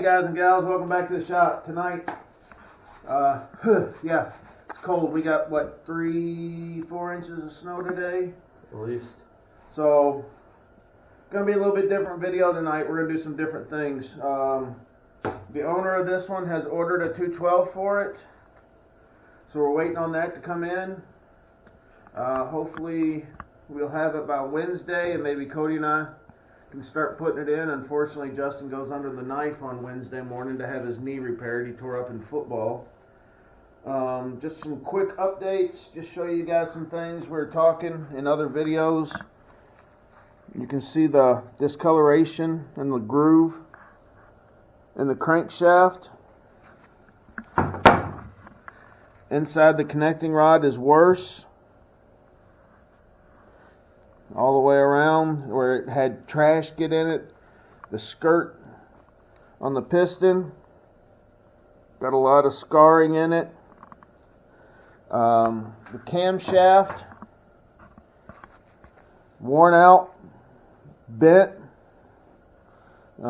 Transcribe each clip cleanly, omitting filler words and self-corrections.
guys and gals, welcome back to the shop tonight. Yeah, it's cold. We got what, 3-4 inches of snow today, at least. So gonna be a little bit different video tonight. We're gonna do some different things. The owner of this one has ordered a 212 for it, so we're waiting on that to come in. Hopefully we'll have it by Wednesday, and maybe Cody and I can start putting it in. Unfortunately, Justin goes under the knife on Wednesday morning to have his knee repaired. He tore up in football. Just some quick updates, just show you guys some things we're talking in other videos. You can see the discoloration and the groove in the crankshaft. Inside the connecting rod is worse. All the way around where it had trash get in it. The skirt on the piston got a lot of scarring in it. The camshaft worn out, bent. We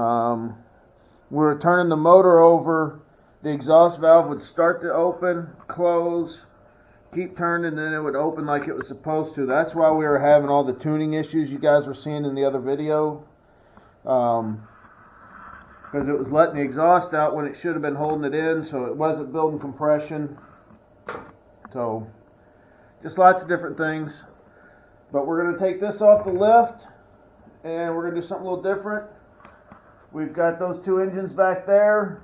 were turning the motor over, the exhaust valve would start to open, close, keep turning, and then it would open like it was supposed to. That's why we were having all the tuning issues you guys were seeing in the other video. Because it was letting the exhaust out when it should have been holding it in, so it wasn't building compression. So, just lots of different things. But we're going to take this off the lift, and we're going to do something a little different. We've got those two engines back there.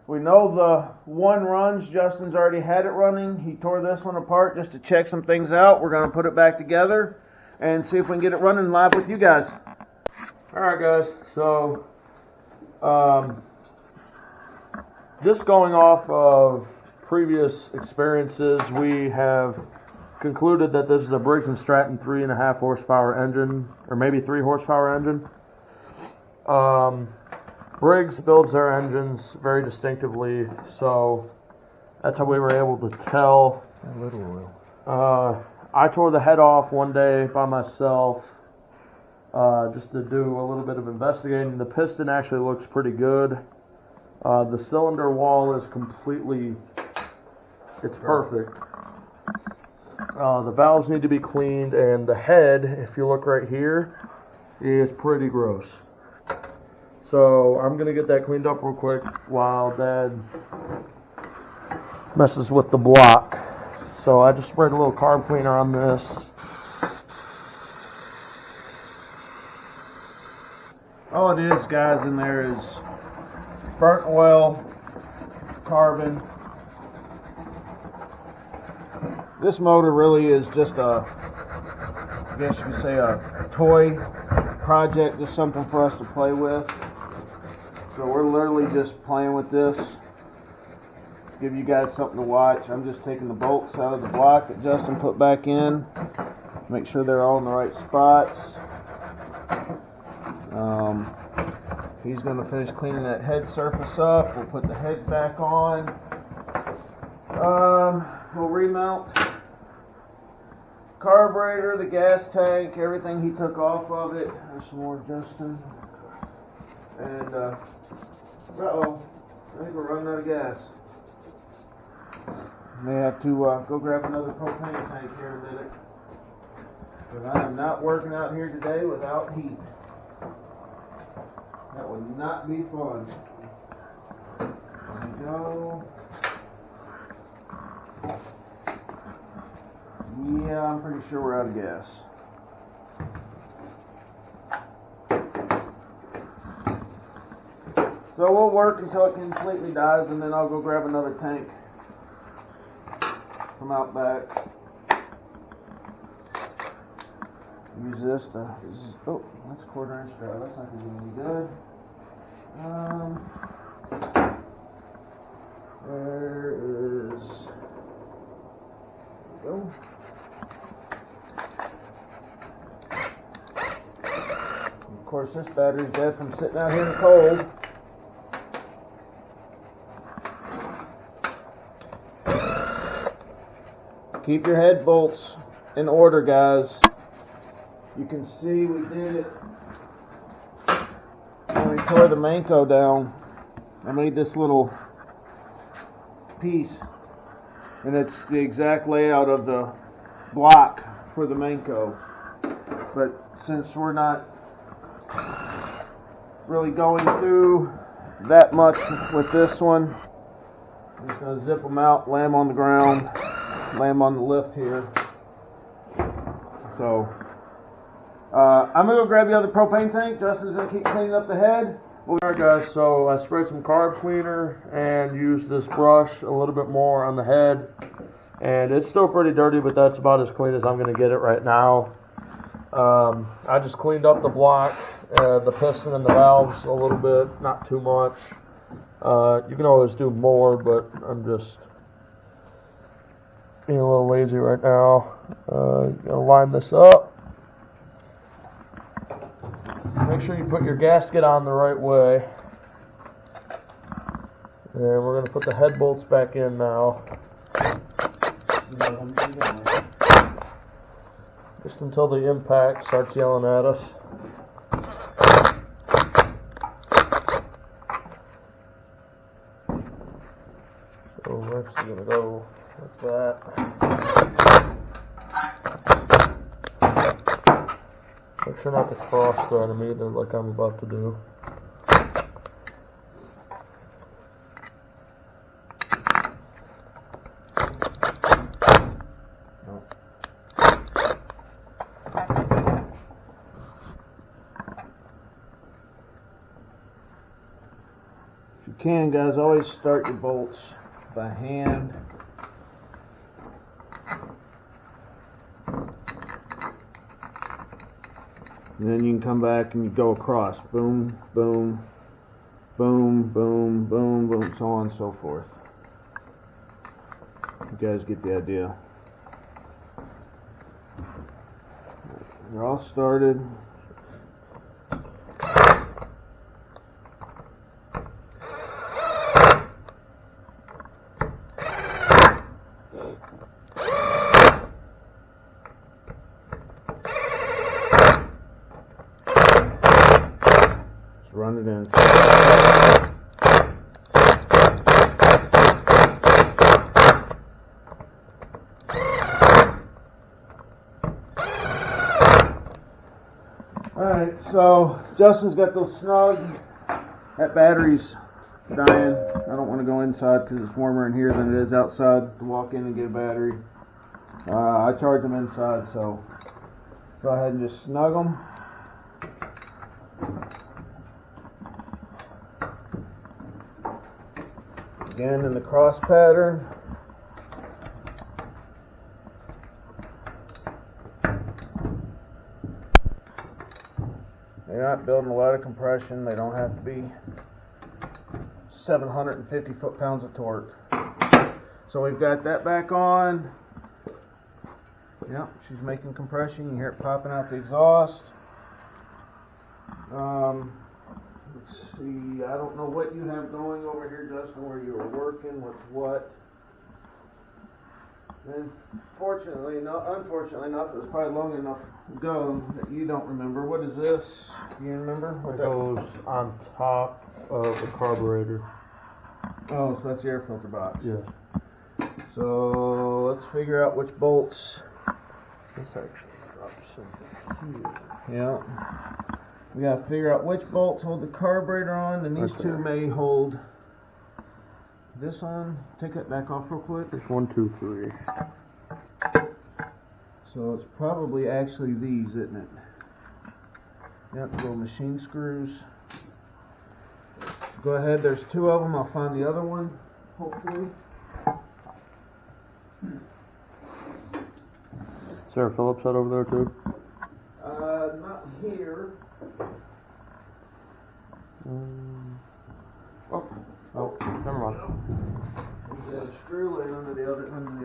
We know the one runs. Justin's already had it running. He tore this one apart just to check some things out. We're going to put it back together and see if we can get it running live with you guys. Alright guys, so just going off of previous experiences, we have concluded that this is a Briggs & Stratton 3.5 horsepower engine, or maybe 3 horsepower engine. Briggs builds their engines very distinctively, so that's how we were able to tell. A little oil. I tore the head off one day by myself, just to do a little bit of investigating. The piston actually looks pretty good. The cylinder wall is completely, it's perfect. The valves need to be cleaned, and the head, if you look right here, is pretty gross. So I'm going to get that cleaned up real quick while Dad messes with the block. So I just sprayed a little carb cleaner on this. All it is, guys, in there is burnt oil, carbon. This motor really is just a, I guess you could say, a toy project, just something for us to play with. So we're literally just playing with this, give you guys something to watch. I'm just taking the bolts out of the block that Justin put back in, make sure they're all in the right spots. He's going to finish cleaning that head surface up. We'll put the head back on. We'll remount carburetor, the gas tank, everything he took off of it. There's some more, Justin. And uh-oh, I think we're running out of gas. May have to go grab another propane tank here in a minute, because I am not working out here today without heat. That would not be fun. There we go. Yeah, I'm pretty sure we're out of gas. So we'll work until it completely dies, and then I'll go grab another tank from out back. Use this to, oh, that's a 1/4 inch drive. That's not going to be any good. There is, there we go. Of course, this battery's dead from sitting out here in the cold. Keep your head bolts in order, guys. You can see we did it when we tore the MANCO down. I made this little piece, and it's the exact layout of the block for the MANCO. But since we're not really going through that much with this one, I'm just going to zip them out, lay them on the ground, lay them on the lift here. So, I'm going to go grab the other propane tank. Justin's going to keep cleaning up the head. Alright guys, so I sprayed some carb cleaner and used this brush a little bit more on the head. And it's still pretty dirty, but that's about as clean as I'm going to get it right now. I just cleaned up the block, the piston and the valves a little bit, not too much. You can always do more, but I'm just being a little lazy right now. Gonna line this up. Make sure you put your gasket on the right way. And we're going to put the head bolts back in now. Just until the impact starts yelling at us. So we're actually going to go like that. Make sure not to cross thread them either, like I'm about to do. If you can, guys, always start your bolts by hand. And then you can come back and you go across. Boom, boom, boom, boom, boom, boom, so on and so forth. You guys get the idea. They're all started. Run it in. Alright, so Justin's got those snug. That battery's dying. I don't want to go inside because it's warmer in here than it is outside to walk in and get a battery. I charge them inside, so go ahead and just snug them. Again in the cross pattern. They're not building a lot of compression. They don't have to be 750 foot-pounds of torque. So we've got that back on. Yep, she's making compression. You hear it popping out the exhaust. Let's see, I don't know what you have going over here, Justin, where you are working with what. And unfortunately enough, it was probably long enough ago that you don't remember. What is this? Do you remember? It goes on top of the carburetor. Oh, so that's the air filter box. Yes. So let's figure out which bolts. This actually drops something here. Yeah. We gotta figure out which bolts hold the carburetor on, and these two may hold this on. Take that back off real quick. There's 1, 2, 3. So it's probably actually these, isn't it? Yep, little machine screws. Go ahead, there's 2 of them. I'll find the other one, hopefully. Is there a Phillips head over there too? Not here. Oh, never mind. There's a screw laying under the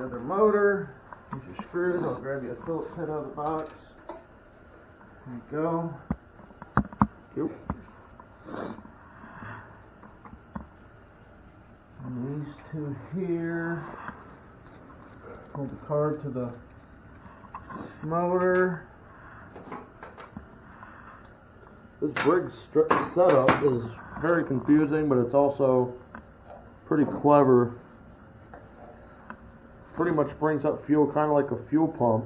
other motor. Here's your screws. I'll grab you a Phillips head out of the box. There you go. Yep. And these 2 here. Hold the carb to the motor. This Briggs setup is very confusing, but it's also pretty clever. Pretty much brings up fuel, kind of like a fuel pump.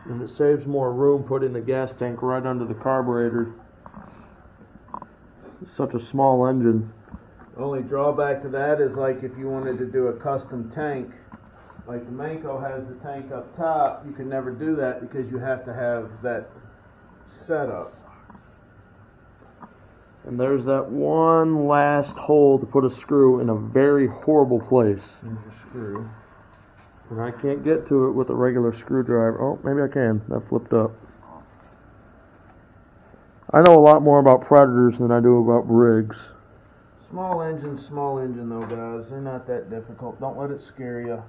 And it saves more room putting the gas tank right under the carburetor. It's such a small engine. Only drawback to that is like if you wanted to do a custom tank, like the MANCO has the tank up top, you can never do that because you have to have that setup. And there's that one last hole to put a screw in a very horrible place. Here's your screw. And I can't get to it with a regular screwdriver. Oh, maybe I can. That flipped up. I know a lot more about Predators than I do about rigs. Small engine though, guys. They're not that difficult. Don't let it scare you.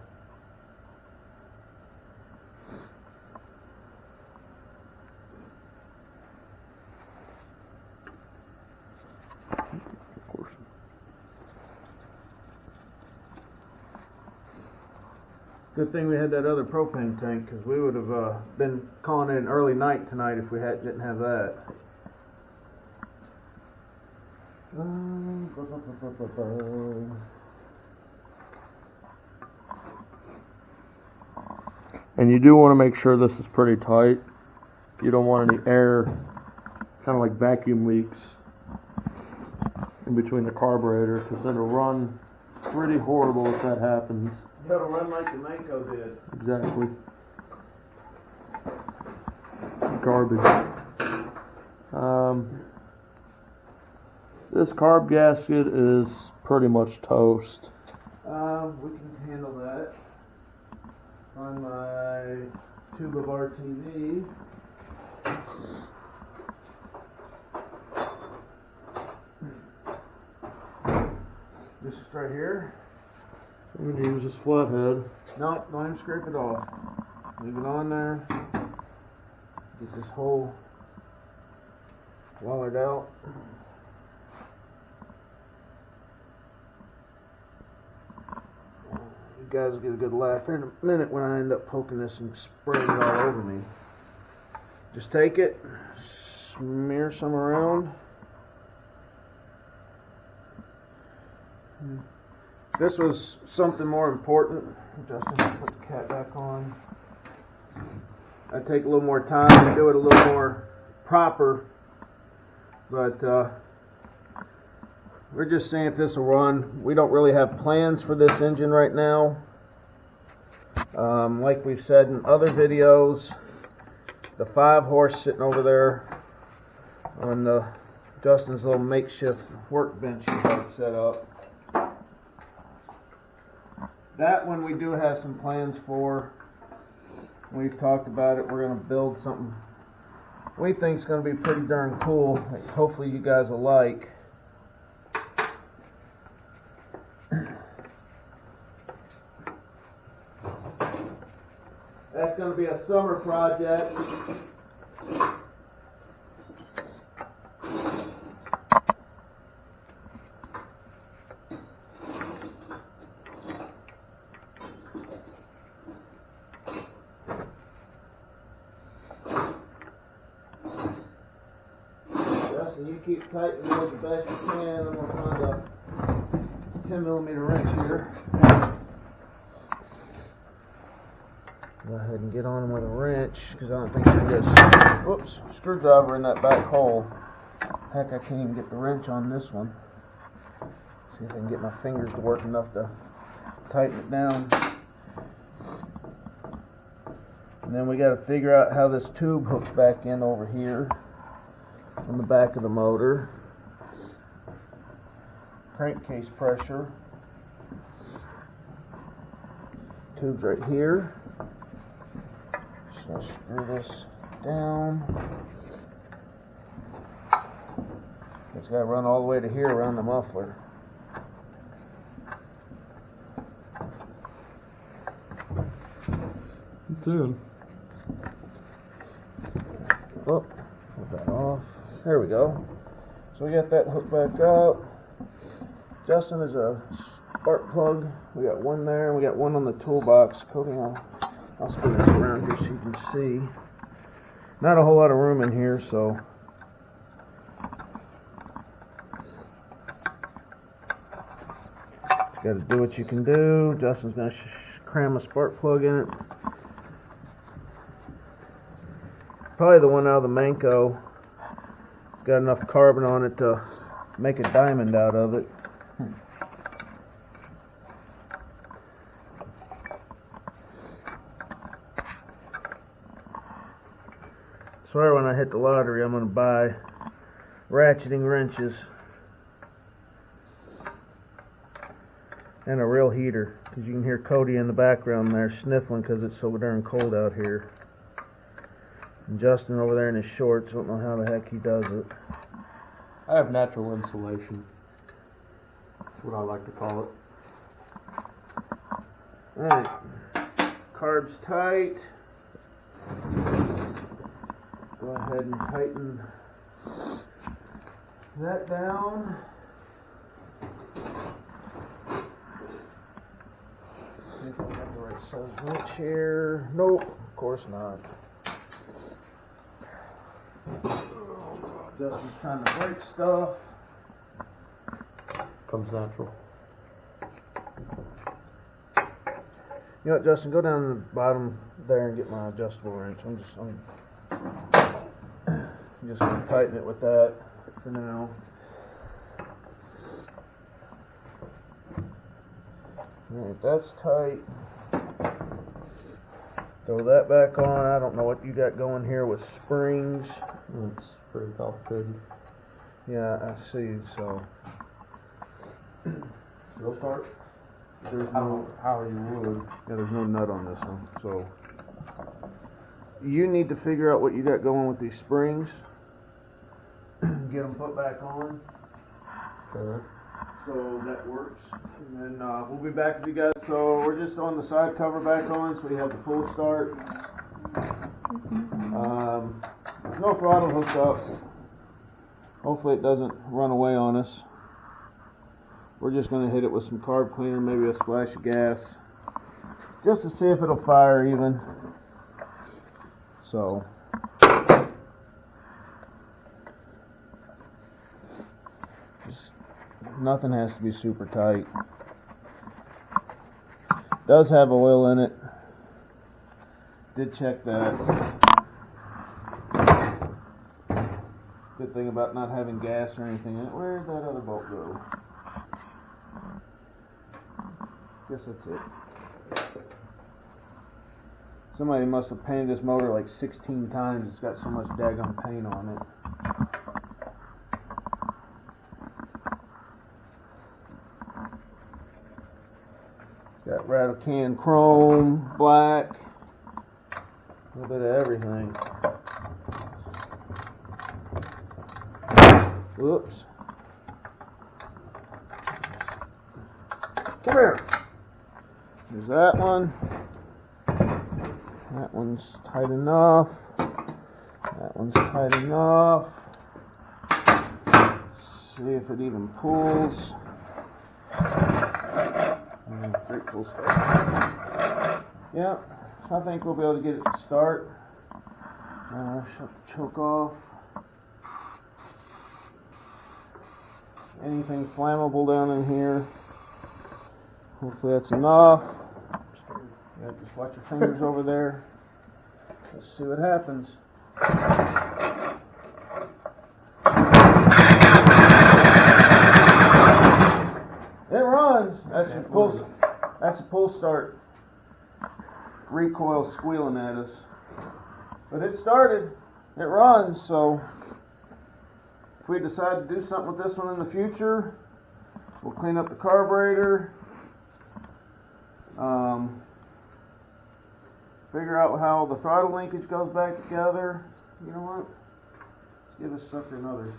Good thing we had that other propane tank, because we would have been calling it an early night tonight if we didn't have that. And you do want to make sure this is pretty tight. You don't want any air, kind of like vacuum leaks, in between the carburetor, because it'll run pretty horrible if that happens. You gotta run like the MANCO did. Exactly. Garbage. This carb gasket is pretty much toast. We can handle that. On my tube of RTV. This is right here. I'm going to use this flathead. No, don't even scrape it off. Leave it on there. Get this hole wallered out. You guys will get a good laugh here in a minute when I end up poking this and spraying it all over me. Just take it, smear some around. This was something more important. Justin, put the cap back on. I'd take a little more time and do it a little more proper, but we're just seeing if this will run. We don't really have plans for this engine right now. Like we've said in other videos, the 5-horse sitting over there on Justin's little makeshift workbench he had set up. That one we do have some plans for. We've talked about it. We're going to build something we think is going to be pretty darn cool. Hopefully you guys will like. That's going to be a summer project. Justin, you keep tightening those the best you can. I'm going to find a 10mm wrench here. Go ahead and get on them with a wrench, because I don't think you can get whoops, screwdriver in that back hole. Heck, I can't even get the wrench on this one. See if I can get my fingers to work enough to tighten it down. And then we got to figure out how this tube hooks back in over here on the back of the motor. Crankcase pressure. Tube's right here. Just gonna screw this down. It's got to run all the way to here around the muffler. Dude. Oh, put that off. There we go. So we got that hooked back up. Justin is a spark plug. We got one there, and we got one on the toolbox. Cody, I'll spin this around here so you can see. Not a whole lot of room in here, so got to do what you can do. Justin's going to cram a spark plug in it. Probably the one out of the MANCO. Got enough carbon on it to make a diamond out of it. Swear when I hit the lottery I'm going to buy ratcheting wrenches and a real heater, because you can hear Cody in the background there sniffling because it's so darn cold out here. And Justin over there in his shorts, don't know how the heck he does it. I have natural insulation. That's what I like to call it. Alright, carb's tight. Go ahead and tighten that down. See if I got the right size wrench here. Nope, of course not. Justin's trying to break stuff. Comes natural. You know what, Justin? Go down to the bottom there and get my adjustable wrench. I'm just gonna tighten it with that for now. Alright, that's tight. Throw that back on. I don't know what you got going here with springs. It's pretty complicated. Yeah, I see. So You'll start? there's no, How you would. yeah, there's no nut on this one. So you need to figure out what you got going with these springs. Get them put back on. Okay. So that works. And then we'll be back with you guys. So we're just on the side cover back on, so we have the full start. No throttle hooked up. Hopefully it doesn't run away on us. We're just going to hit it with some carb cleaner, maybe a splash of gas, just to see if it'll fire even. So nothing has to be super tight. Does have oil in it. Did check that. Good thing about not having gas or anything in it. Where did that other bolt go? Guess that's it. Somebody must have painted this motor like 16 times. It's got so much daggone paint on it. Got rattle can chrome, black, a little bit of everything. Whoops. Come here. There's that one. That one's tight enough. That one's tight enough. See if it even pulls. Great full start. Yeah, I think we'll be able to get it to start. Shut the choke off. Anything flammable down in here. Hopefully that's enough. Yeah, just watch your fingers over there. Let's see what happens. It runs. That's a pull start. Recoil squealing at us. But it started. It runs, so if we decide to do something with this one in the future, we'll clean up the carburetor. Figure out how the throttle linkage goes back together. You know what? Let's give this sucker another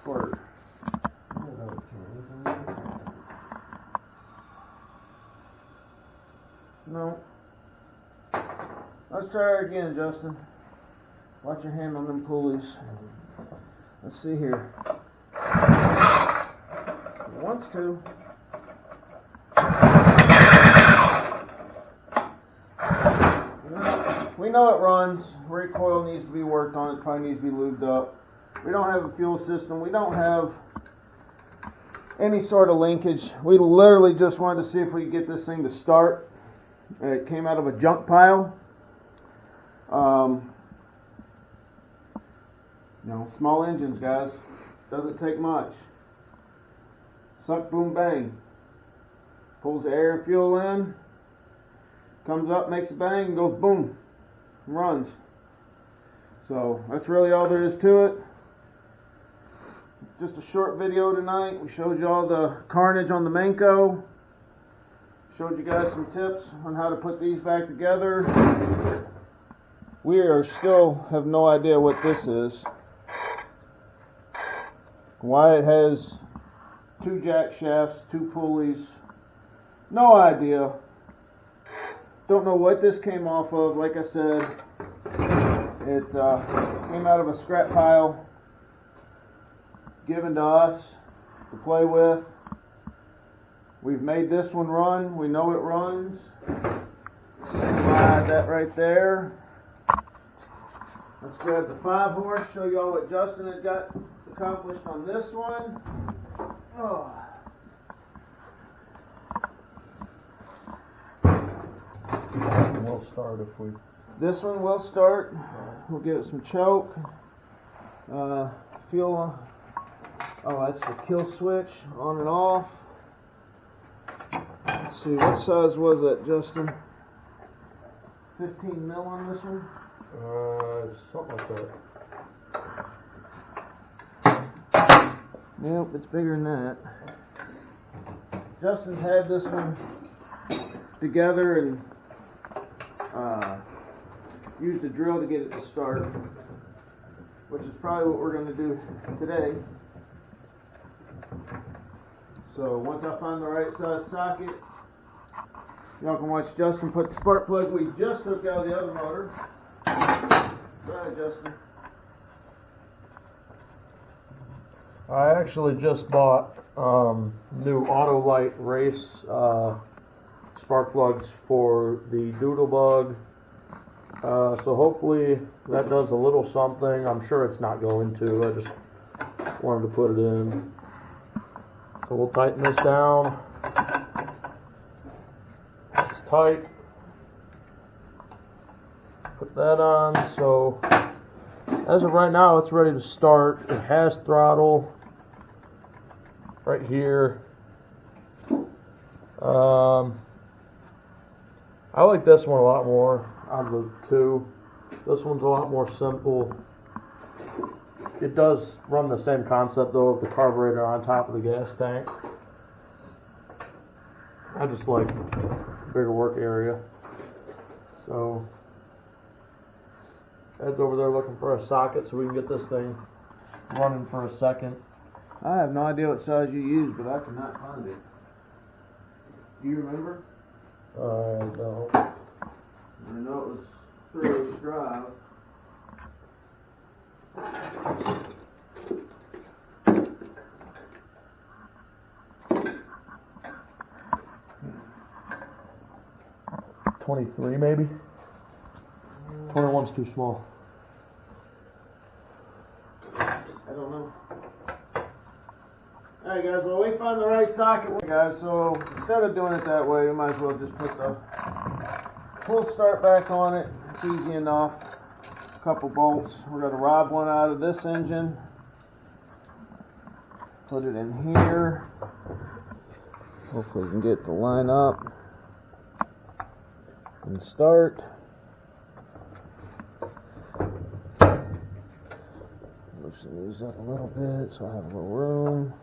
squirt. No. Let's try it again, Justin. Watch your hand on them pulleys. Let's see here. It wants to. No. we know it runs. Recoil needs to be worked on. It probably needs to be lubed up. We don't have a fuel system. We don't have any sort of linkage. We literally just wanted to see if we could get this thing to start. It came out of a junk pile. Small engines, guys. Doesn't take much. Suck, boom, bang. Pulls the air and fuel in. Comes up, makes a bang, and goes boom. And runs. So that's really all there is to it. Just a short video tonight. We showed you all the carnage on the MANCO. Showed you guys some tips on how to put these back together. We still have no idea what this is. Why it has 2 jack shafts, 2 pulleys. No idea. Don't know what this came off of. Like I said, it came out of a scrap pile given to us to play with. We've made this one run. We know it runs. Slide that right there. Let's grab the 5-horse, show you all what Justin had got accomplished on this one. Oh. We'll start if we... This one will start. We'll give it some choke. Fuel. Oh, that's the kill switch, on and off. Let's see, what size was that, Justin? 15 mil on this one? Something like that. Nope, it's bigger than that. Justin's had this one together and used a drill to get it to start, which is probably what we're going to do today. So once I find the right size socket, y'all can watch Justin put the spark plug we just took out of the other motor. Right, Justin. I actually just bought new Autolite race spark plugs for the Doodlebug. So hopefully that does a little something. I'm sure it's not going to. I just wanted to put it in. So we'll tighten this down. It's tight. Put that on. So as of right now, it's ready to start. It has throttle right here. I like this one a lot more out of the two. This one's a lot more simple. It does run the same concept though of the carburetor on top of the gas tank. I just like bigger work area. So Ed's over there looking for a socket so we can get this thing running for a second. I have no idea what size you used, but I cannot find it. Do you remember? No. I know it was 3-inch drive. $23 maybe? 21's too small. I don't know. Alright guys, well we found the right socket, guys, so instead of doing it that way, we might as well just put the full start back on it. It's easy enough. A couple bolts. We're going to rob one out of this engine. Put it in here. Hopefully we can get it to line up. And start. Loosen these up a little bit so I have a little room.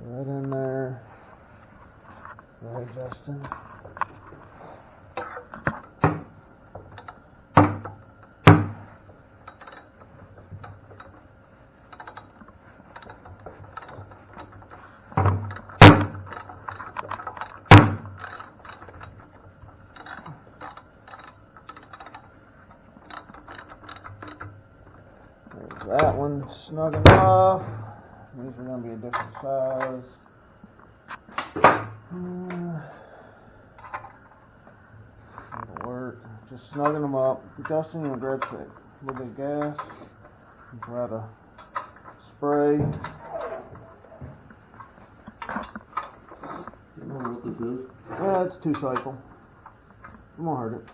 Right in there. Right, Justin. There's that one snug enough. These are going to be a different size. It'll work. Just snugging them up. Justin, you want to grab a little bit of gas and try to spray. I don't know what this is. Yeah, it's 2-cycle. It won't hurt it.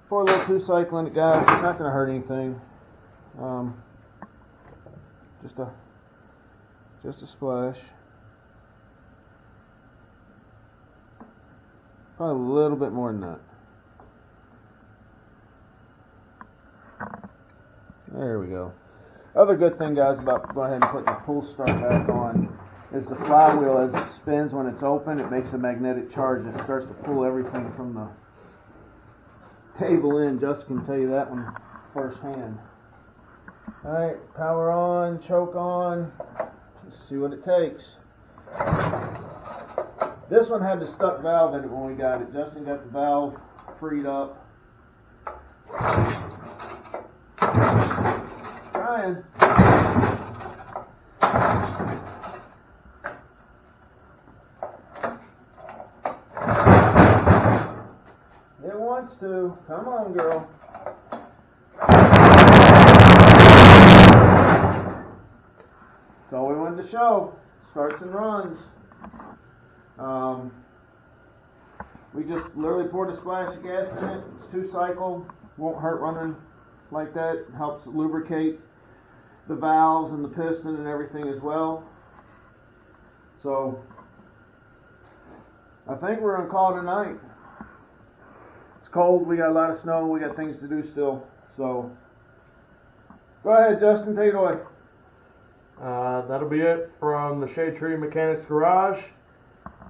For a little 2-cycle in it, guys. It's not going to hurt anything. Just a splash. Probably a little bit more than that. There we go. Other good thing, guys, about going ahead and putting the pull start back on is the flywheel, as it spins when it's open, it makes a magnetic charge and it starts to pull everything from the table in. Justin can tell you that one firsthand. Alright, power on, choke on. Let's see what it takes. This one had the stuck valve in it when we got it. Justin got the valve freed up. Trying. It wants to. Come on, girl. That's all we wanted to show. Starts and runs. We just literally poured a splash of gas in it. It's 2-cycle. Won't hurt running like that. It helps lubricate the valves and the piston and everything as well. So I think we're gonna call it a night. It's cold. We got a lot of snow. We got things to do still. So go ahead, Justin. Take it away. That'll be it from the Shade Tree Mechanics Garage.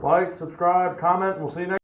Like, subscribe, comment, and we'll see you next time.